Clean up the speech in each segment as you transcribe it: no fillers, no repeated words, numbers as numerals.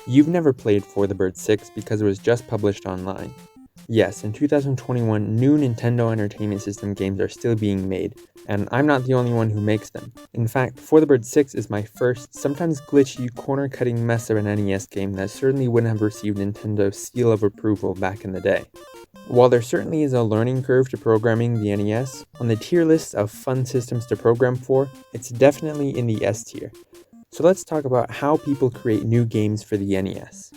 You've never played For the Bird 6 because it was just published online. Yes, in 2021, new Nintendo Entertainment System games are still being made, and I'm not the only one who makes them. In fact, For the Bird 6 is my first, sometimes glitchy, corner-cutting mess of an NES game that certainly wouldn't have received Nintendo's seal of approval back in the day. While there certainly is a learning curve to programming the NES, on the tier list of fun systems to program for, it's definitely in the S tier. So let's talk about how people create new games for the NES.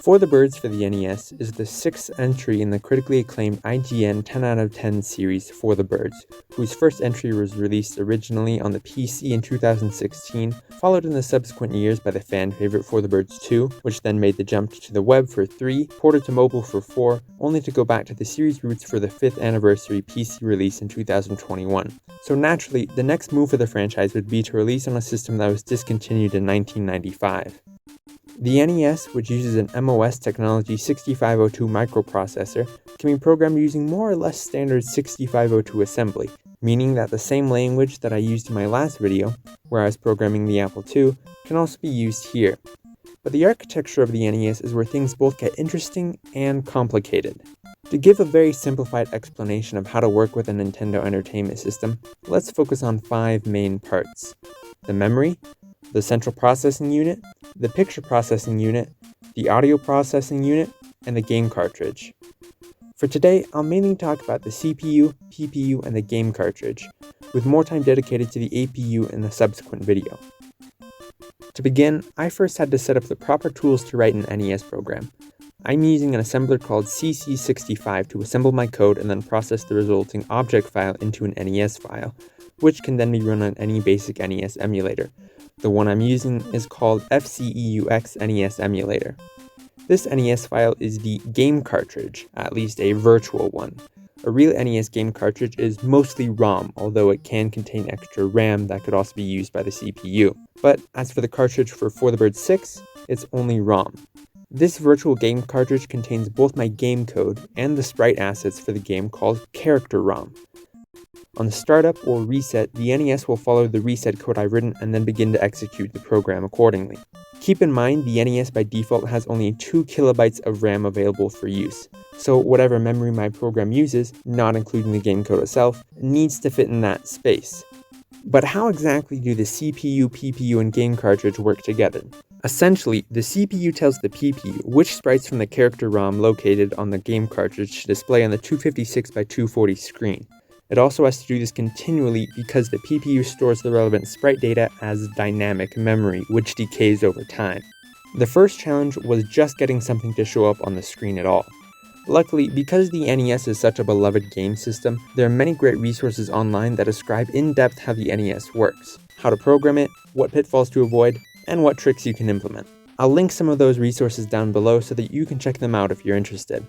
For the Birds for the NES is the 6th entry in the critically acclaimed IGN 10 out of 10 series For the Birds, whose first entry was released originally on the PC in 2016, followed in the subsequent years by the fan favorite For the Birds 2, which then made the jump to the web for 3, ported to mobile for 4, only to go back to the series roots for the 5th anniversary PC release in 2021. So naturally, the next move for the franchise would be to release on a system that was discontinued in 1995. The NES, which uses an MOS technology 6502 microprocessor, can be programmed using more or less standard 6502 assembly, meaning that the same language that I used in my last video, where I was programming the Apple II, can also be used here. But the architecture of the NES is where things both get interesting and complicated. To give a very simplified explanation of how to work with a Nintendo Entertainment System, let's focus on 5 main parts: the memory, the central processing unit, the picture processing unit, the audio processing unit, and the game cartridge. For today, I'll mainly talk about the CPU, PPU, and the game cartridge, with more time dedicated to the APU in the subsequent video. To begin, I first had to set up the proper tools to write an NES program. I'm using an assembler called CC65 to assemble my code and then process the resulting object file into an NES file, which can then be run on any basic NES emulator. The one I'm using is called FCEUX NES Emulator. This NES file is the game cartridge, at least a virtual one. A real NES game cartridge is mostly ROM, although it can contain extra RAM that could also be used by the CPU. But as for the cartridge for the Bird 6, it's only ROM. This virtual game cartridge contains both my game code and the sprite assets for the game called Character ROM. On the startup or reset, the NES will follow the reset code I've written and then begin to execute the program accordingly. Keep in mind, the NES by default has only 2 kilobytes of RAM available for use, so whatever memory my program uses, not including the game code itself, needs to fit in that space. But how exactly do the CPU, PPU, and game cartridge work together? Essentially, the CPU tells the PPU which sprites from the character ROM located on the game cartridge to display on the 256x240 screen. It also has to do this continually because the PPU stores the relevant sprite data as dynamic memory, which decays over time. The first challenge was just getting something to show up on the screen at all. Luckily, because the NES is such a beloved game system, there are many great resources online that describe in depth how the NES works, how to program it, what pitfalls to avoid, and what tricks you can implement. I'll link some of those resources down below so that you can check them out if you're interested.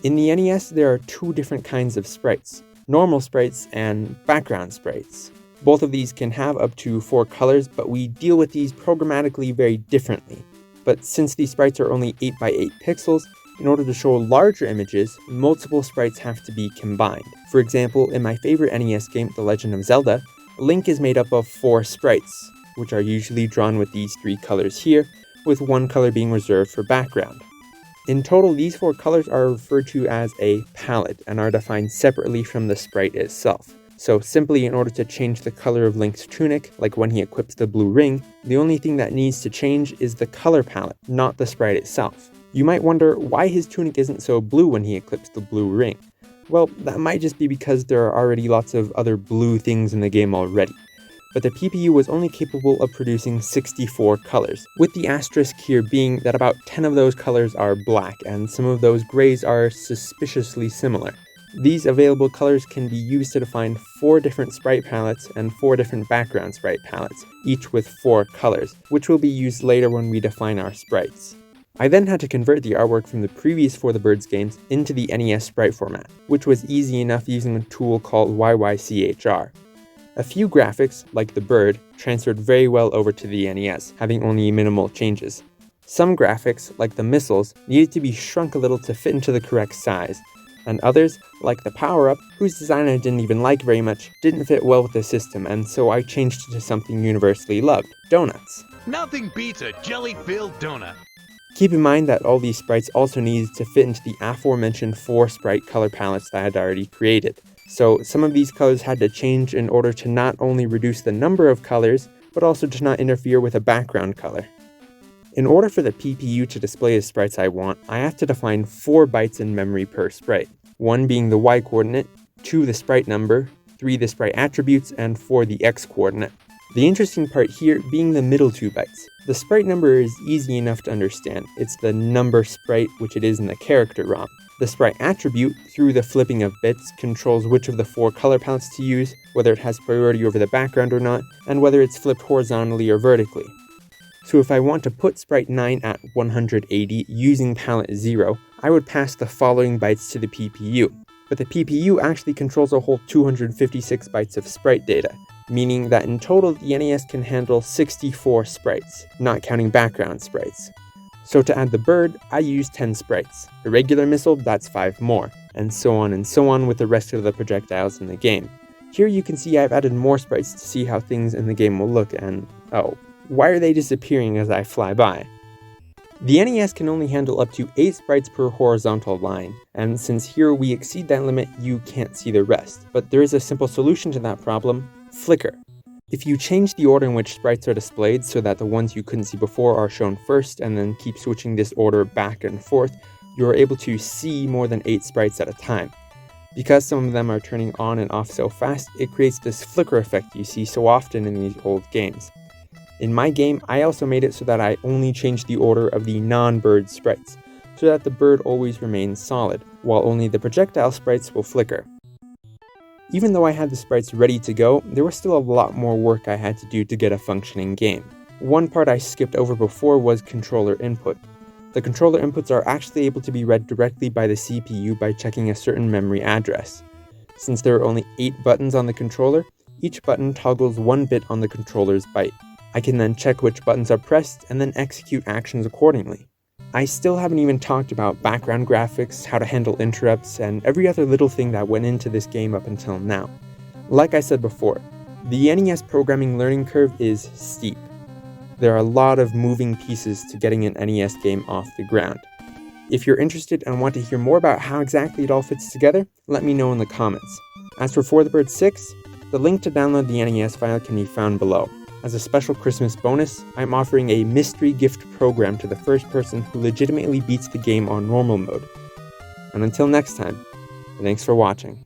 In the NES, there are 2 different kinds of sprites: normal sprites and background sprites. Both of these can have up to 4 colors, but we deal with these programmatically very differently. But since these sprites are only 8x8 pixels, in order to show larger images, multiple sprites have to be combined. For example, in my favorite NES game, The Legend of Zelda, Link is made up of 4 sprites, which are usually drawn with these 3 colors here, with 1 color being reserved for background. In total, these 4 colors are referred to as a palette and are defined separately from the sprite itself. So simply, in order to change the color of Link's tunic, like when he equips the blue ring, the only thing that needs to change is the color palette, not the sprite itself. You might wonder why his tunic isn't so blue when he equips the blue ring. Well, that might just be because there are already lots of other blue things in the game already. But the PPU was only capable of producing 64 colors, with the asterisk here being that about 10 of those colors are black, and some of those grays are suspiciously similar. These available colors can be used to define 4 different sprite palettes and 4 different background sprite palettes, each with 4 colors, which will be used later when we define our sprites. I then had to convert the artwork from the previous For the Birds games into the NES sprite format, which was easy enough using a tool called YYCHR. A few graphics, like the bird, transferred very well over to the NES, having only minimal changes. Some graphics, like the missiles, needed to be shrunk a little to fit into the correct size, and others, like the power-up, whose design I didn't even like very much, didn't fit well with the system, and so I changed it to something universally loved: donuts. Nothing beats a jelly-filled donut. Keep in mind that all these sprites also needed to fit into the aforementioned 4 sprite color palettes that I had already created. So some of these colors had to change in order to not only reduce the number of colors, but also to not interfere with a background color. In order for the PPU to display the sprites I want, I have to define 4 bytes in memory per sprite, 1 being the Y coordinate, 2 the sprite number, 3 the sprite attributes, and 4 the X coordinate. The interesting part here being the middle 2 bytes. The sprite number is easy enough to understand. It's the number sprite, which it is in the character ROM. The sprite attribute, through the flipping of bits, controls which of the 4 color palettes to use, whether it has priority over the background or not, and whether it's flipped horizontally or vertically. So if I want to put sprite 9 at 180 using palette 0, I would pass the following bytes to the PPU. But the PPU actually controls a whole 256 bytes of sprite data, meaning that in total the NES can handle 64 sprites, not counting background sprites. So to add the bird, I use 10 sprites. A regular missile, that's 5 more, and so on with the rest of the projectiles in the game. Here you can see I've added more sprites to see how things in the game will look, and oh, why are they disappearing as I fly by? The NES can only handle up to 8 sprites per horizontal line, and since here we exceed that limit, you can't see the rest. But there is a simple solution to that problem: flicker. If you change the order in which sprites are displayed so that the ones you couldn't see before are shown first and then keep switching this order back and forth, you are able to see more than 8 sprites at a time. Because some of them are turning on and off so fast, it creates this flicker effect you see so often in these old games. In my game, I also made it so that I only changed the order of the non-bird sprites, so that the bird always remains solid, while only the projectile sprites will flicker. Even though I had the sprites ready to go, there was still a lot more work I had to do to get a functioning game. One part I skipped over before was controller input. The controller inputs are actually able to be read directly by the CPU by checking a certain memory address. Since there are only 8 buttons on the controller, each button toggles 1 bit on the controller's byte. I can then check which buttons are pressed and then execute actions accordingly. I still haven't even talked about background graphics, how to handle interrupts, and every other little thing that went into this game up until now. Like I said before, the NES programming learning curve is steep. There are a lot of moving pieces to getting an NES game off the ground. If you're interested and want to hear more about how exactly it all fits together, let me know in the comments. As for the Bird 6, the link to download the NES file can be found below. As a special Christmas bonus, I'm offering a mystery gift program to the first person who legitimately beats the game on normal mode. And until next time, thanks for watching.